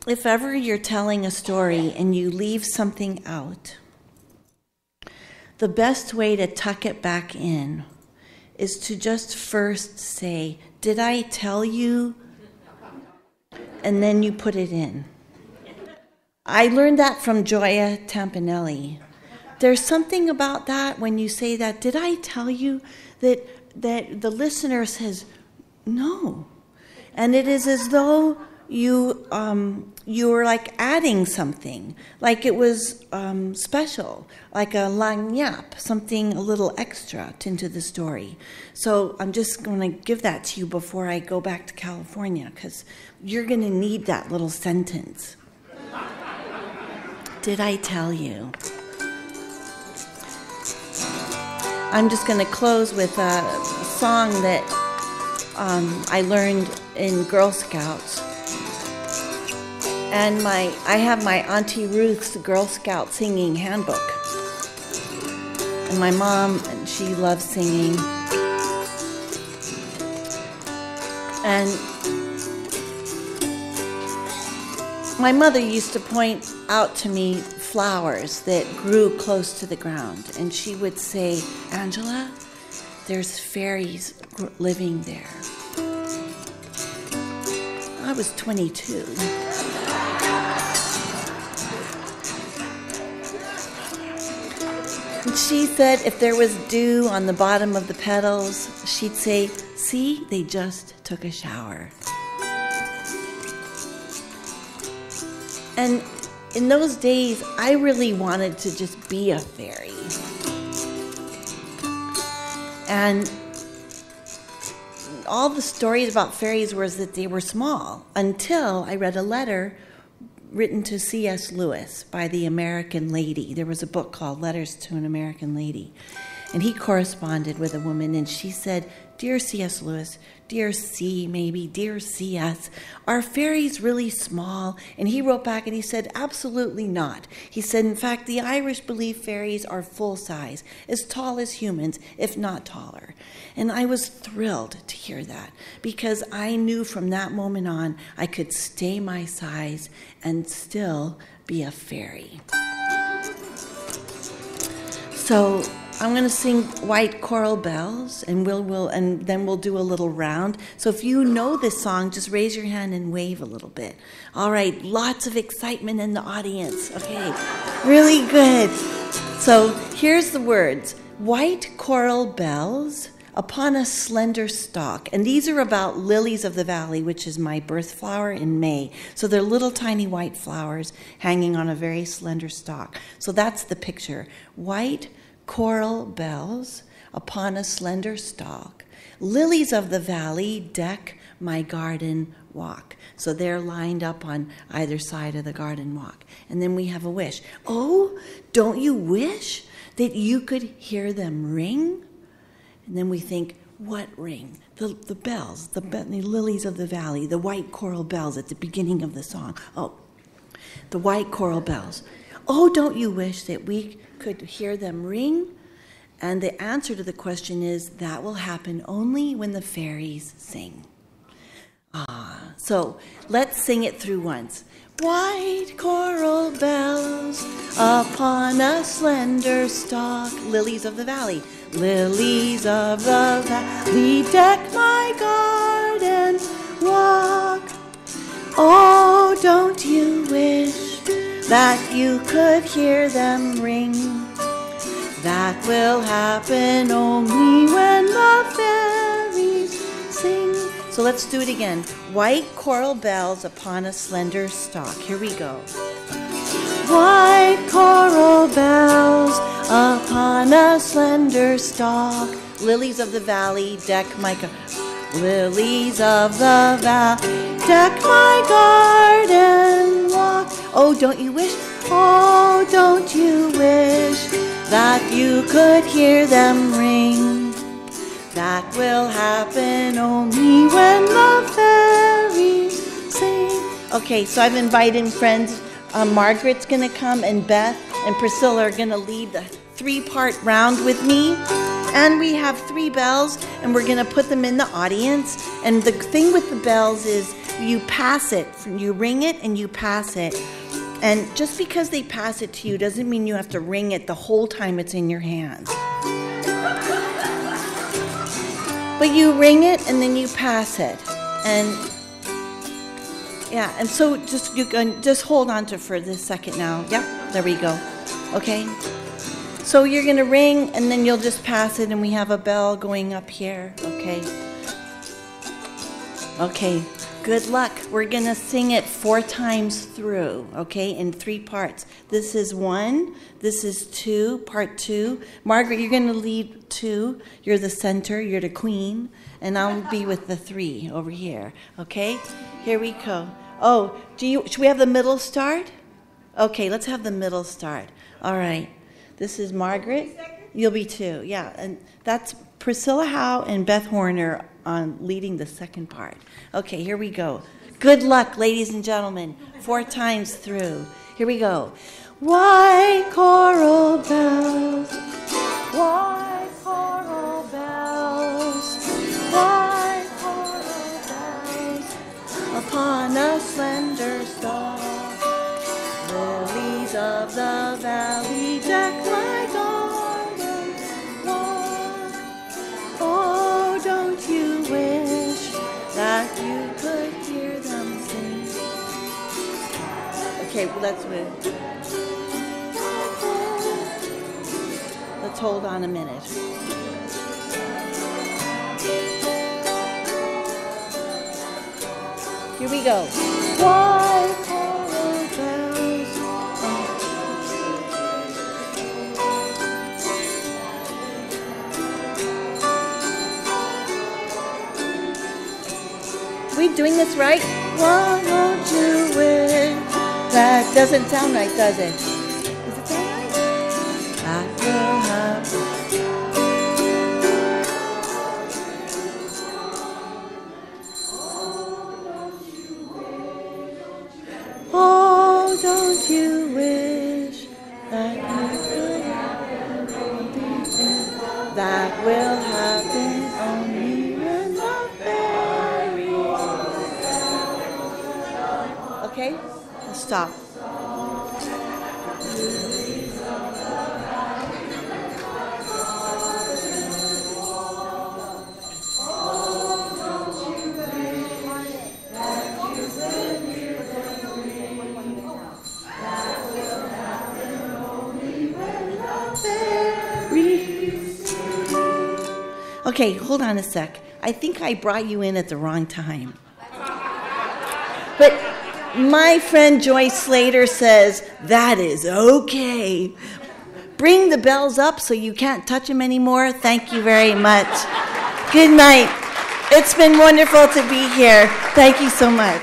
if ever you're telling a story and you leave something out, the best way to tuck it back in is to just first say, "Did I tell you?" And then you put it in. I learned that from Gioia Tampanelli. There's something about that when you say that, "Did I tell you?" that the listener says, "No." And it is as though you were like adding something, like it was special, like a lagniappe, something a little extra into the story. So I'm just going to give that to you before I go back to California, because you're going to need that little sentence. Did I tell you? I'm just going to close with a song that I learned in Girl Scouts. And I have my Auntie Ruth's Girl Scout singing handbook. And my mom, she loves singing. And my mother used to point out to me flowers that grew close to the ground. And she would say, "Angela, there's fairies living there." I was 22. And she said if there was dew on the bottom of the petals, she'd say, "See, they just took a shower." And in those days, I really wanted to just be a fairy. And all the stories about fairies was that they were small, until I read a letter written to C.S. Lewis by the American Lady. There was a book called Letters to an American Lady. And he corresponded with a woman, and she said, "Dear C.S. Lewis, dear C, maybe, dear C.S., are fairies really small?" And he wrote back and he said, "Absolutely not." He said, "In fact, the Irish believe fairies are full size, as tall as humans, if not taller." And I was thrilled to hear that, because I knew from that moment on I could stay my size and still be a fairy. So I'm going to sing White Coral Bells, and and then we'll do a little round. So if you know this song, just raise your hand and wave a little bit. All right, lots of excitement in the audience. Okay, really good. So here's the words. White coral bells upon a slender stalk. And these are about lilies of the valley, which is my birth flower in May. So they're little tiny white flowers hanging on a very slender stalk. So that's the picture. White coral bells upon a slender stalk. Lilies of the valley deck my garden walk. So they're lined up on either side of the garden walk. And then we have a wish. Oh, don't you wish that you could hear them ring? And then we think, what ring? The bells, the lilies of the valley, the white coral bells at the beginning of the song. Oh, the white coral bells. Oh, don't you wish that we could hear them ring? And the answer to the question is, that will happen only when the fairies sing. So let's sing it through once. White coral bells upon a slender stalk. Lilies of the valley. Lilies of the valley deck my garden walk. Oh, don't you wish that you could hear them ring? That will happen only when the fairies sing. So let's do it again. White coral bells upon a slender stalk. Here we go. White coral bells upon a slender stalk. Lilies of the valley deck my lilies of the valley deck my garden walk. Oh, don't you wish? Oh, don't you wish that you could hear them ring? That will happen only when the fairies sing. Okay, so I've invited friends. Margaret's going to come, and Beth and Priscilla are going to lead the 3-part round with me. And we have 3 bells, and we're going to put them in the audience. And the thing with the bells is you pass it. You ring it and you pass it. And just because they pass it to you doesn't mean you have to ring it the whole time it's in your hands. But you ring it and then you pass it. And yeah, and so you can just hold on to it for this second now. Yep, there we go. Okay. So you're going to ring and then you'll just pass it and we have a bell going up here. Okay. Okay. Good luck. We're going to sing it 4 times through, okay, in 3 parts. This is 1. This is 2, part 2. Margaret, you're going to lead 2. You're the center. You're the queen. And I'll be with the 3 over here, okay? Here we go. Oh, should we have the middle start? Okay, let's have the middle start. All right. This is Margaret. You'll be 2, yeah. And that's Priscilla Howe and Beth Horner on leading the second part. Okay, here we go. Good luck, ladies and gentlemen. 4 times through. Here we go. White coral bells, white coral bells, white coral bells, upon a slender stalk. Lilies of the valley deck my garden walk. Oh, don't you wish that you could hear them sing? Okay, well, let's move. Let's hold on a minute. Here we go. White coral bells. Are we doing this right? Won't you wish? That doesn't sound right, does it? Does it sound right? That will happen. Oh, don't you wish that you could happen? That will happen only when the fairies. Okay, let's stop. Okay, hold on a sec. I think I brought you in at the wrong time. But my friend Joyce Slater says, that is okay. Bring the bells up so you can't touch them anymore. Thank you very much. Good night. It's been wonderful to be here. Thank you so much.